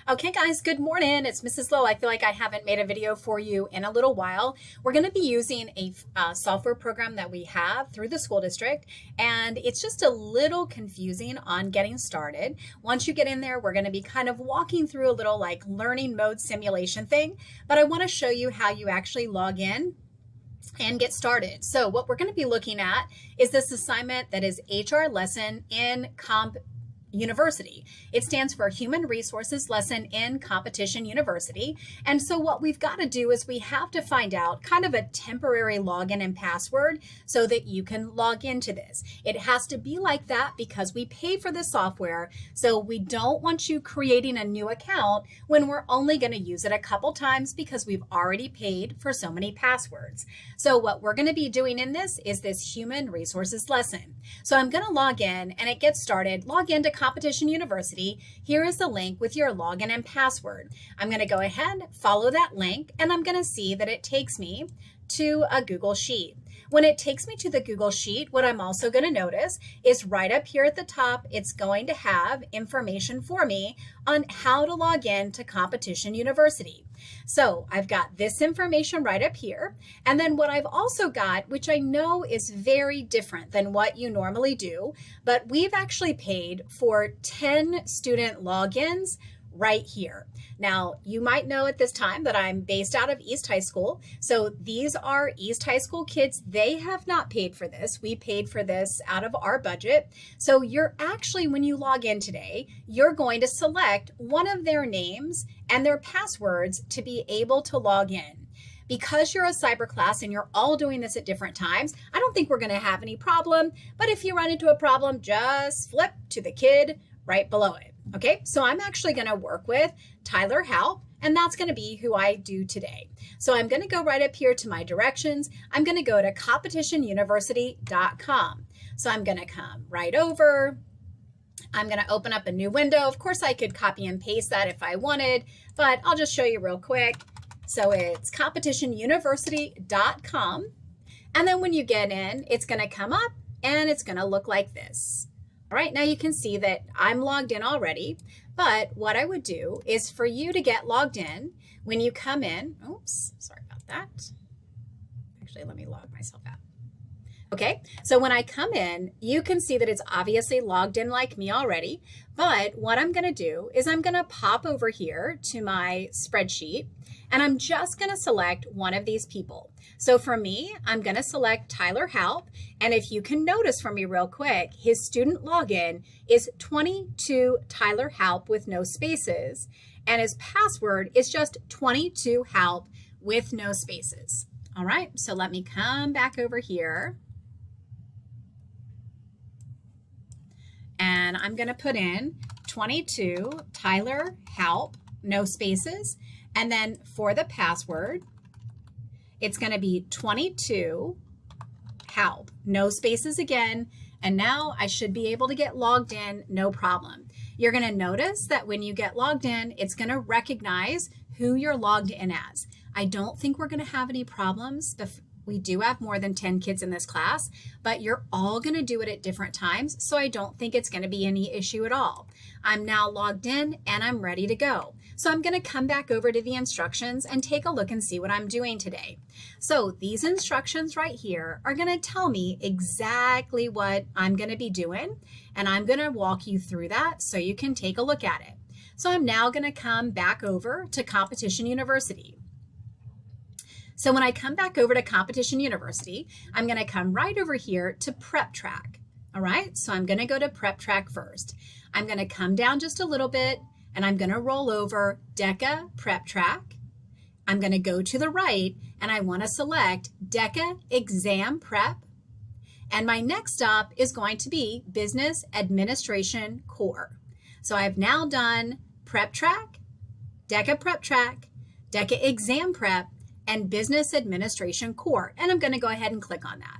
Okay, guys, good morning. It's Mrs. Lowe. I feel like I haven't made a video for you in a little while. We're going to be using a software program that we have through the school district, and it's just a little confusing on getting started. Once you get in there, we're going to be kind of walking through a little like learning mode simulation thing, but I want to show you how you actually log in and get started. So what we're going to be looking at is this assignment that is HR lesson in Comp University. It stands for Human Resources Lesson in Competition University. And so what we've got to do is we have to find out kind of a temporary login and password so that you can log into this. It has to be like that because we pay for the software. So we don't want you creating a new account when we're only going to use it a couple times because we've already paid for so many passwords. So what we're going to be doing in this is this Human Resources lesson. So I'm going to log in and it gets started. Log into Competition University. Here is the link with your login and password. I'm going to go ahead, follow that link, and I'm going to see that it takes me to a Google Sheet. When it takes me to the Google Sheet, what I'm also going to notice is right up here at the top, it's going to have information for me on how to log in to Competition University. So I've got this information right up here. And then what I've also got, which I know is very different than what you normally do, but we've actually paid for 10 student logins right here. Now, you might know at this time that I'm based out of East High School. So these are East High School kids. They have not paid for this. We paid for this out of our budget. So you're actually, when you log in today, you're going to select one of their names and their passwords to be able to log in. Because you're a cyber class and you're all doing this at different times, I don't think we're going to have any problem. But if you run into a problem, just flip to the kid right below it. Okay, so I'm actually going to work with Tyler Halp, and that's going to be who I do today. So I'm going to go right up here to my directions. I'm going to go to competitionuniversity.com. So I'm going to come right over. I'm going to open up a new window. Of course, I could copy and paste that if I wanted, but I'll just show you real quick. So it's competitionuniversity.com. And then when you get in, it's going to come up and it's going to look like this. All right, now you can see that I'm logged in already, but what I would do is for you to get logged in, when you come in, oops, sorry about that. Actually, let me log myself out. Okay, so when I come in, you can see that it's obviously logged in like me already, but what I'm gonna do is I'm gonna pop over here to my spreadsheet and I'm just gonna select one of these people. So for me, I'm gonna select Tyler Halp, and if you can notice for me real quick, his student login is 22 Tyler Halp with no spaces, and his password is just 22 Halp with no spaces. All right, so let me come back over here. And I'm going to put in 22 Tyler Halp, no spaces. And then for the password, it's going to be 22 Halp, no spaces again. And now I should be able to get logged in, no problem. You're going to notice that when you get logged in, it's going to recognize who you're logged in as. I don't think we're going to have any problems. We do have more than 10 kids in this class, but you're all going to do it at different times, so I don't think it's going to be any issue at all. I'm now logged in and I'm ready to go. So I'm going to come back over to the instructions and take a look and see what I'm doing today. So these instructions right here are going to tell me exactly what I'm going to be doing, and I'm going to walk you through that so you can take a look at it. So I'm now going to come back over to Competition University. So when I come back over to Competition University, I'm going to come right over here to Prep Track. All right, so I'm going to go to Prep Track first. I'm going to come down just a little bit and I'm going to roll over DECA Prep Track. I'm going to go to the right and I want to select DECA Exam Prep. And my next stop is going to be Business Administration Core. So I've now done Prep Track, DECA Prep Track, DECA Exam Prep, and Business Administration Core. And I'm going to go ahead and click on that.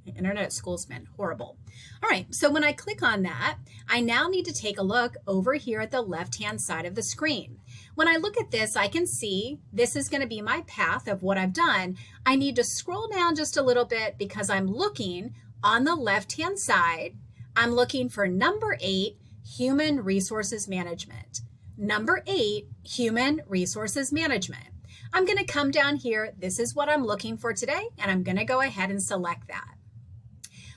The internet at school's been horrible. All right, so when I click on that, I now need to take a look over here at the left-hand side of the screen. When I look at this, I can see this is going to be my path of what I've done. I need to scroll down just a little bit because I'm looking on the left-hand side. I'm looking for number 8, human resources management. Number 8, human resources management. I'm going to come down here. This is what I'm looking for today, and I'm going to go ahead and select that.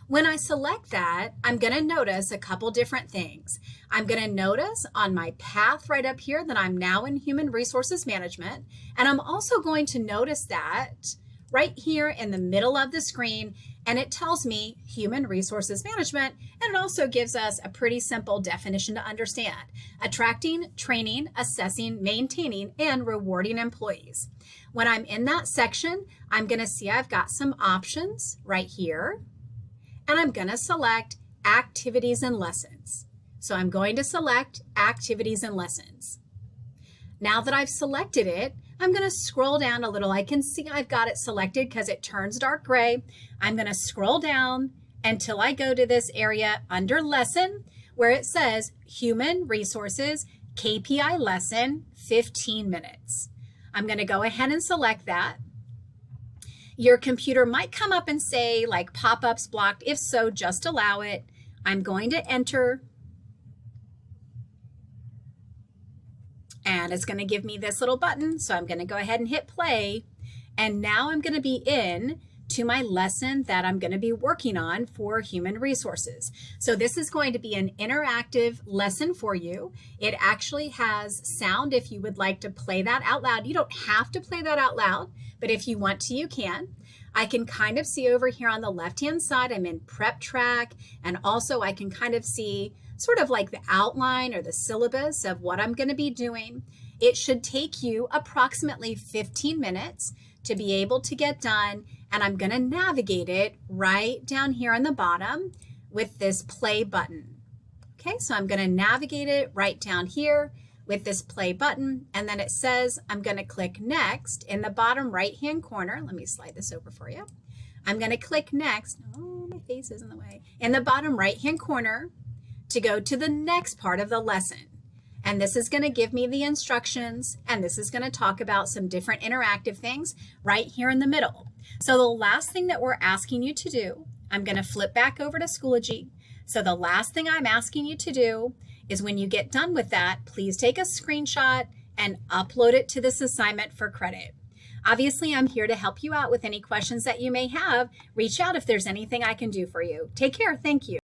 When I select that, I'm going to notice a couple different things. I'm going to notice on my path right up here that I'm now in human resources management, and I'm also going to notice that right here in the middle of the screen, and it tells me human resources management, and it also gives us a pretty simple definition to understand: attracting, training, assessing, maintaining, and rewarding employees. When I'm in that section, I'm going to see I've got some options right here, and I'm going to select activities and lessons. So I'm going to select activities and lessons. Now that I've selected it, I'm going to scroll down a little. I can see I've got it selected because it turns dark gray. I'm going to scroll down until I go to this area under lesson where it says human resources KPI lesson 15 minutes. I'm going to go ahead and select that. Your computer might come up and say like pop-ups blocked. If so, just allow it. I'm going to enter. And it's going to give me this little button. So I'm going to go ahead and hit play. And now I'm going to be in to my lesson that I'm going to be working on for human resources. So this is going to be an interactive lesson for you. It actually has sound if you would like to play that out loud. You don't have to play that out loud, but if you want to, you can. I can kind of see over here on the left-hand side, I'm in prep track, and also I can kind of see sort of like the outline or the syllabus of what I'm going to be doing. It should take you approximately 15 minutes to be able to get done, and I'm going to navigate it right down here on the bottom with this play button. Okay, so I'm going to navigate it right down here with this play button, and then it says I'm going to click next in the bottom right hand corner. Let me slide this over for you. I'm going to click next. Oh, my face is in the way. In the bottom right hand corner to go to the next part of the lesson. And this is going to give me the instructions, and this is going to talk about some different interactive things right here in the middle. So the last thing that we're asking you to do, I'm going to flip back over to Schoology. So the last thing I'm asking you to do is when you get done with that, please take a screenshot and upload it to this assignment for credit. Obviously, I'm here to help you out with any questions that you may have. Reach out if there's anything I can do for you. Take care. Thank you.